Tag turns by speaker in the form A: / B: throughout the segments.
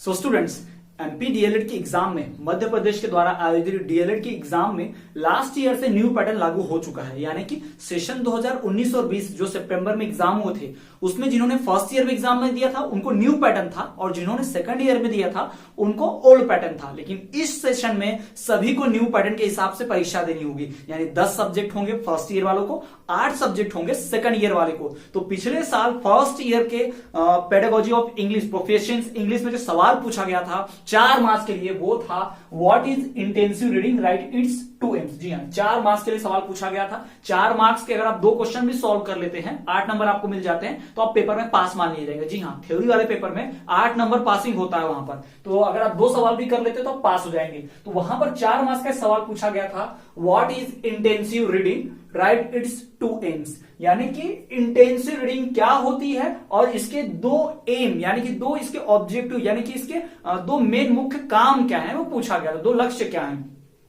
A: So students, MP DElEd की exam में मध्य प्रदेश के द्वारा आयोजित डीएलएड की एग्जाम में लास्ट ईयर से न्यू पैटर्न लागू हो चुका है। यानी कि सेशन 2019 और 20 जो सितंबर में एग्जाम हुए थे उसमें जिन्होंने फर्स्ट ईयर में एग्जाम में दिया था उनको न्यू पैटर्न था और जिन्होंने सेकंड ईयर में दिया था उनको ओल्ड पैटर्न था। लेकिन इस सेशन में सभी को न्यू पैटर्न के हिसाब से परीक्षा देनी होगी। यानी 10 सब्जेक्ट होंगे फर्स्ट ईयर वालों को, 8 सब्जेक्ट होंगे सेकंड ईयर वाले को। तो पिछले साल फर्स्ट ईयर के pedagogy of English professions English में जो सवाल पूछा गया था 4 मार्क्स के लिए वो था what is intensive reading, right it's 2 M's। जी हाँ, 4 मार्क्स के लिए सवाल पूछा गया था। 4 मार्क्स के अगर आप 2 क्वेश्चन भी सॉल्व कर लेते हैं 8 नंबर आपको मिल जाते हैं तो आप पेपर में पास मान लिए जाएंगे। जी हाँ, थ्योरी वाले पेपर में 8 नंबर पासिंग होता है वहां पर। तो अगर आप 2 सवाल भी कर लेते तो आप पास हो जाएंगे। तो वहां पर 4 मार्क्स का सवाल पूछा गया था what is intensive reading, right it's 2 M's। यानी कि इंटेंसिव रीडिंग क्या होती है और इसके 2 एम यानी कि 2 इसके ऑब्जेक्टिव यानी कि इसके 2 मेन मुख्य काम क्या है वो पूछा गया था, 2 लक्ष्य क्या है।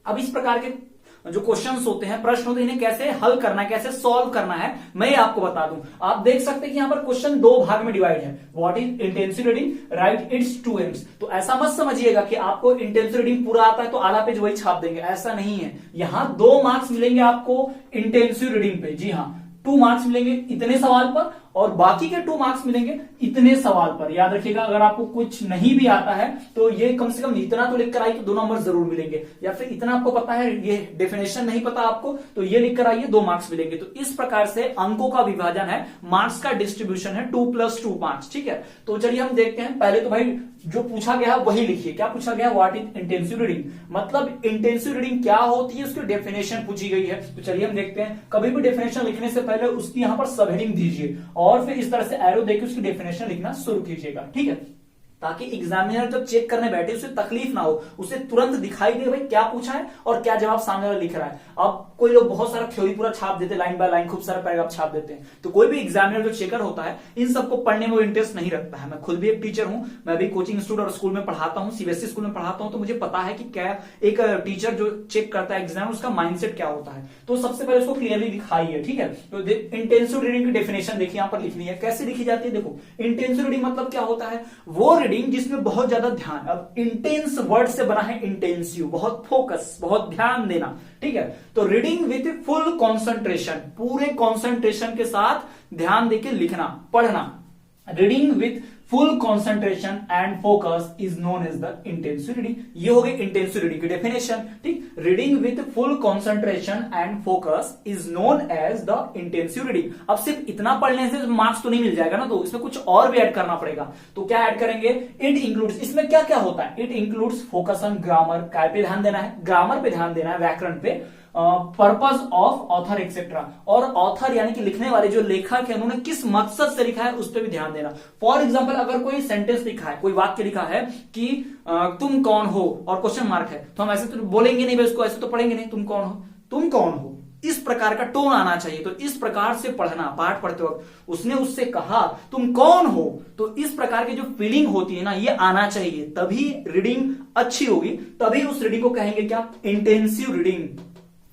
A: अब इस प्रकार के जो क्वेश्चंस होते हैं, प्रश्न होते हैं, इन्हें कैसे हल करना है, कैसे सॉल्व करना है मैं आपको बता दूं। आप देख सकते हैं कि यहां पर क्वेश्चन 2 भाग में डिवाइड है। What is intensive reading, right it's 2 M's। तो ऐसा मत समझिएगा कि आपको इंटेंसिव रीडिंग पूरा आता है तो आधा पेज वही छाप देंगे, ऐसा नहीं है। यहां 2 मार्क्स मिलेंगे आपको इंटेंसिव रीडिंग पे। जी हाँ, 2 मार्क्स मिलेंगे इतने सवाल पर और बाकी के 2 मार्क्स मिलेंगे इतने सवाल पर। याद रखिएगा, अगर आपको कुछ नहीं भी आता है तो ये कम से कम इतना तो लिख कर आइए तो 2 नंबर जरूर मिलेंगे, या फिर इतना आपको पता है ये डेफिनेशन नहीं पता आपको तो ये लिख कर आइए 2 मार्क्स मिलेंगे। तो इस प्रकार से अंकों का विभाजन है, मार्क्स का डिस्ट्रीब्यूशन है 2 + 2 5। ठीक है, तो चलिए हम देखते हैं। पहले तो भाई जो पूछा गया वही लिखिए। क्या पूछा गया, व्हाट इज इंटेंसिव रीडिंग, मतलब इंटेंसिव रीडिंग क्या होती है उसकी डेफिनेशन पूछी गई है। तो चलिए हम देखते हैं। कभी भी डेफिनेशन लिखने से पहले उसकी यहां पर सब हेडिंग दीजिए और फिर इस तरह से एरो देके उसकी डेफिनेशन लिखना शुरू कीजिएगा। ठीक है, ताकि एग्जामिनर जब चेक करने बैठे उसे तकलीफ ना हो, उसे तुरंत दिखाई दे भाई क्या पूछा है और क्या जवाब सामने वाला लिख रहा है। अब कोई लोग बहुत सारा थ्योरी पूरा छाप देते, लाइन बाय लाइन खूब सारा पैराग्राफ छाप देते हैं। तो कोई भी एग्जामिनर जो चेकर होता है इन सबको पढ़ने में वो इंटरेस्ट नहीं रखता है। मैं खुद भी एक टीचर हूं, मैं भी कोचिंग इंस्टीट्यूट और स्कूल में पढ़ाता हूं, सीबीएसई स्कूल में पढ़ाता हूं। तो मुझे पता है कि क्या एक टीचर जो चेक करता है एग्जाम उसका माइंडसेट क्या होता है। तो सबसे पहले उसको क्लियरली दिखाइए। ठीक है, तो इंटेंसिव रीडिंग की डेफिनेशन देखिए यहां पर लिखनी है। कैसे लिखी जाती है देखो, इंटेंसिव रीडिंग मतलब क्या होता है, वो रीडिंग जिसमें बहुत ज्यादा ध्यान। अब इंटेंस वर्ड से बना है इंटेंसिव, बहुत फोकस, बहुत ध्यान देना। ठीक है, तो रीडिंग विथ फुल कंसंट्रेशन, पूरे कंसंट्रेशन के साथ ध्यान देके लिखना, पढ़ना। Reading with full concentration and focus is known as the intensive reading. ये हो गई इंटेंसिव रीडिंग की डेफिनेशन। ठीक, reading with full concentration and focus is known as the intensive reading. अब सिर्फ इतना पढ़ने से मार्क्स तो नहीं मिल जाएगा ना, तो इसमें कुछ और भी ऐड करना पड़ेगा। तो क्या ऐड करेंगे, इट इंक्लूड्स, इसमें क्या क्या होता है, it includes focus on grammar, काय पे ध्यान देना है, ग्रामर पे ध्यान देना है, व्याकरण पे, पर्पस ऑफ ऑथर एक्सेट्रा, और ऑथर यानी कि लिखने वाले जो लेखक है उन्होंने किस मकसद से लिखा है उस पर भी ध्यान देना। फॉर एग्जाम्पल, अगर कोई सेंटेंस लिखा है, कोई वाक्य लिखा है कि तुम कौन हो और क्वेश्चन मार्क है, तो हम ऐसे तो बोलेंगे नहीं, उसको ऐसे तो पढ़ेंगे नहीं, तुम कौन हो, तुम कौन हो, इस प्रकार का टोन आना चाहिए। तो इस प्रकार से पढ़ना, पाठ पढ़ते वक्त उसने उससे कहा तुम कौन हो, तो इस प्रकार की जो फीलिंग होती है ना ये आना चाहिए, तभी रीडिंग अच्छी होगी, तभी उस रीडिंग को कहेंगे क्या, इंटेंसिव रीडिंग।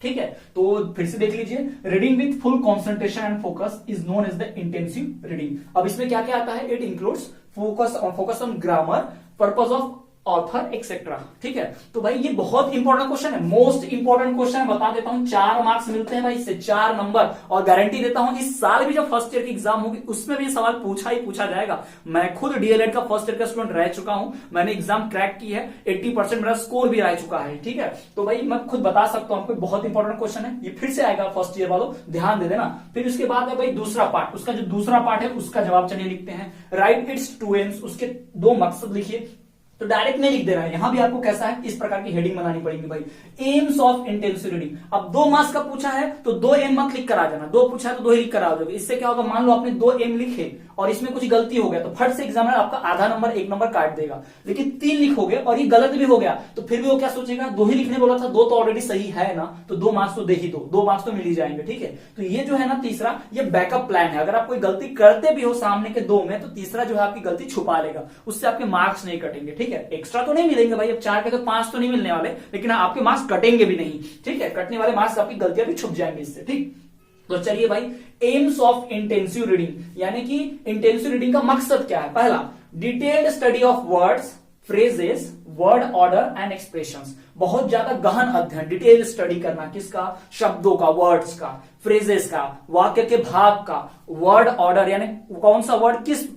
A: ठीक है, तो फिर से देख लीजिए, reading with full concentration and focus is known as the intensive reading. अब इसमें क्या क्या आता है, it includes focus on grammar, purpose of author etcetera. ठीक है, तो भाई ये बहुत इंपॉर्टेंट क्वेश्चन है, मोस्ट इंपॉर्टेंट क्वेश्चन है, बता देता हूं। 4 मार्क्स मिलते हैं भाई इससे, 4 नंबर, और गारंटी देता हूं इस साल भी जब फर्स्ट ईयर की एग्जाम होगी उसमें भी सवाल पूछा ही पूछा जाएगा। मैं खुद डीएलएड का फर्स्ट ईयर का स्टूडेंट रह चुका हूं, मैंने एग्जाम क्रैक की है, 80% मेरा स्कोर भी रह चुका है। ठीक है, तो भाई मैं खुद बता सकता हूं आपको, बहुत इंपॉर्टेंट क्वेश्चन है, ये फिर से आएगा फर्स्ट ईयर वालों, ध्यान दे देना। फिर उसके बाद है भाई दूसरा पार्ट, उसका जो दूसरा पार्ट है उसका जवाब चलिए लिखते हैं, राइट इट्स 2 M's, उसके 2 मकसद लिखिए। तो डायरेक्ट नहीं लिख दे रहा है, यहां भी आपको कैसा है, इस प्रकार की हेडिंग बनानी पड़ेगी भाई, एम्स ऑफ इंटेंसिव रीडिंग। अब 2 मार्क्स का पूछा है तो 2 एम मत लिख कर आ जाना, 2 पूछा है तो 2 ही लिख कर आ जाओगे। इससे क्या होगा, मान लो आपने 2 एम लिखे और इसमें कुछ गलती हो गया तो फट से एग्जामिनर आपका आधा नंबर 1 नंबर काट देगा। लेकिन 3 लिखोगे और ये गलत भी हो गया तो फिर भी वो क्या सोचेगा, 2 ही लिखने बोला था, 2 तो ऑलरेडी सही है ना, तो 2 मार्क्स तो दे ही दो, 2 मार्क्स तो मिल ही जाएंगे। ठीक है, तो ये जो है ना तीसरा, ये बैकअप प्लान है। अगर आप कोई गलती करते भी हो सामने के 2 में तो तीसरा जो है आपकी गलती छुपा लेगा, उससे आपके मार्क्स नहीं कटेंगे। ठीक है, एक्स्ट्रा तो नहीं मिलेंगे भाई, अब 4 के तो 5 तो नहीं मिलने वाले, लेकिन आपके मार्क्स कटेंगे भी नहीं। ठीक है, कटने वाले मार्क्स आपकी गलतियां भी छुप जाएंगे इससे। ठीक, तो चलिए भाई, एम्स ऑफ इंटेंसिव रीडिंग यानी कि इंटेंसिव रीडिंग का मकसद क्या है। पहला, detailed study of words, phrases, word order and expressions. बहुत ज्यादा गहन अध्ययन, डिटेल स्टडी करना किसका, शब्दों का, वर्ड्स का, फ्रेजेस का, वाक्य के भाग का, वर्ड ऑर्डर यानी कौन सा वर्ड किस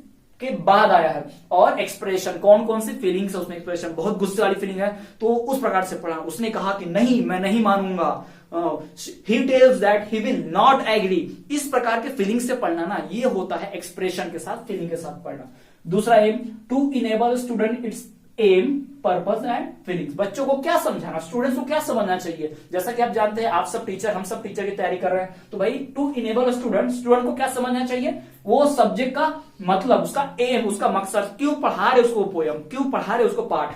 A: के बाद आया है, और एक्सप्रेशन कौन कौन सी फीलिंग्स है उसमें, एक्सप्रेशन बहुत गुस्से वाली फीलिंग है तो उस प्रकार से पढ़ा। उसने कहा कि नहीं, मैं नहीं मानूंगा, he tells that he will not agree, इस प्रकार के फीलिंग से पढ़ना ना, ये होता है एक्सप्रेशन के साथ, फीलिंग के साथ पढ़ना। दूसरा aim, to enable student it's aim, purpose and feelings. बच्चों को क्या समझाना, स्टूडेंट्स को क्या समझना चाहिए। जैसा कि आप जानते हैं, आप सब टीचर, हम सब टीचर की तैयारी कर रहे हैं, तो भाई टू इनेबल स्टूडेंट, स्टूडेंट को क्या समझना चाहिए, वो सब्जेक्ट का मतलब, उसका एम, उसका मकसद, क्यों पढ़ा रहे उसको पोयम, क्यों पढ़ा रहे उसको पाठ,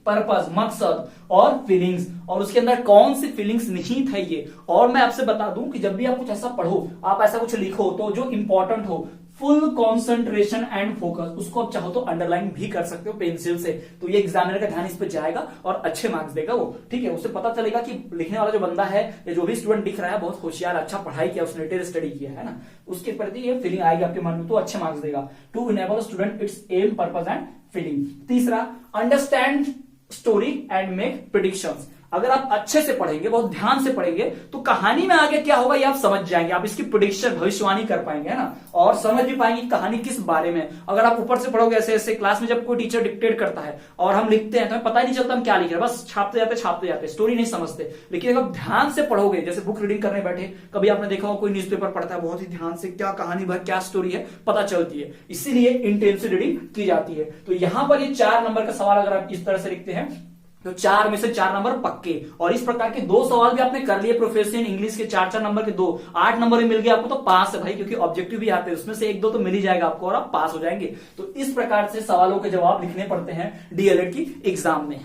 A: पर्पस मकसद, और फीलिंग्स, और उसके अंदर कौन सी फीलिंग्स निहित है ये। और मैं आपसे बता दूं कि जब भी आप कुछ ऐसा पढ़ो, आप ऐसा कुछ लिखो, तो जो इंपॉर्टेंट हो, फुल कॉन्सेंट्रेशन एंड फोकस, उसको आप चाहो तो अंडरलाइन भी कर सकते हो पेंसिल से, तो ये एग्जामिनर का ध्यान इस पर जाएगा और अच्छे मार्क्स देगा वो, ठीक है। उसे पता चलेगा कि लिखने वाला जो बंदा है, या जो भी स्टूडेंट दिख रहा है, बहुत होशियार, अच्छा पढ़ाई किया, उसने डिटेल स्टडी किया है ना, उसके प्रति ये फीलिंग आएगी आपके मन में, तो अच्छे मार्क्स देगा। To enable student it's aim, purpose and feeling. तीसरा, understand story and make predictions. अगर आप अच्छे से पढ़ेंगे, बहुत ध्यान से पढ़ेंगे, तो कहानी में आगे क्या होगा ये आप समझ जाएंगे, आप इसकी प्रेडिक्शन, भविष्यवाणी कर पाएंगे, है ना, और समझ भी पाएंगे कि कहानी किस बारे में। अगर आप ऊपर से पढ़ोगे ऐसे ऐसे, क्लास में जब कोई टीचर डिक्टेट करता है और हम लिखते हैं तो हमें पता ही नहीं चलता हम क्या लिख रहे हैं, बस छापते जाते, स्टोरी नहीं समझते। लेकिन अगर ध्यान से पढ़ोगे, जैसे बुक रीडिंग करने बैठे, कभी आपने देखा हो कोई न्यूज़पेपर पढ़ता है, बहुत ही ध्यान से क्या कहानी भर, क्या स्टोरी है, पता चलती है, इसीलिए इंटेंसिव रीडिंग की जाती है। तो यहां पर ये 4 नंबर का सवाल अगर आप इस तरह से लिखते हैं तो 4 में से 4 नंबर पक्के। और इस प्रकार के 2 सवाल भी आपने कर लिए प्रोफेशन इंग्लिश के, 4-4 नंबर के 2, 8 नंबर भी मिल गए आपको, तो पास है भाई, क्योंकि ऑब्जेक्टिव भी आते हैं, उसमें से 1-2 तो मिल ही जाएगा आपको और आप पास हो जाएंगे। तो इस प्रकार से सवालों के जवाब लिखने पड़ते हैं डीएलएड की एग्जाम में।